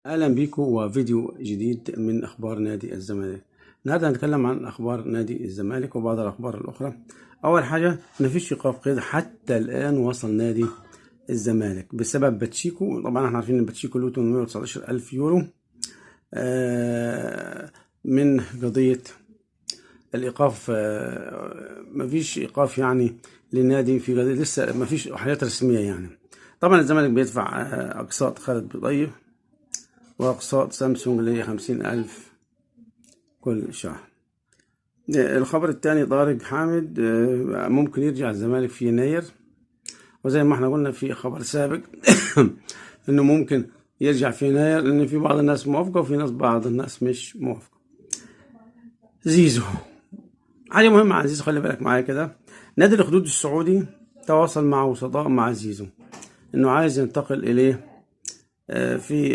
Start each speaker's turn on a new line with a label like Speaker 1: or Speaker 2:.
Speaker 1: اهلا بيكم وفيديو جديد من اخبار نادي الزمالك. النهارده هنتكلم عن اخبار نادي الزمالك وبعض الاخبار الاخرى. اول حاجه، مفيش ايقاف قيد حتى الان وصل نادي الزمالك بسبب باتشيكو. طبعا احنا عارفين ان باتشيكو له 819 الف يورو من قضيه الايقاف. مفيش ايقاف يعني للنادي في قضيه، لسه مفيش حاجات رسميه يعني. طبعا الزمالك بيدفع اقساط خالد بيضيف وأقساط سامسونج اللي هي 50,000 كل شهر. الخبر الثاني، طارق حامد ممكن يرجع الزمالك في يناير، وزي ما احنا قلنا في خبر سابق انه ممكن يرجع في يناير، لان في بعض الناس موافقة وفي بعض الناس مش موافقة. زيزو، حاجة مهمة عن زيزو، خلي بالك معايا كده. نادي الخدود السعودي تواصل مع وسطاء مع زيزو انه عايز ينتقل اليه في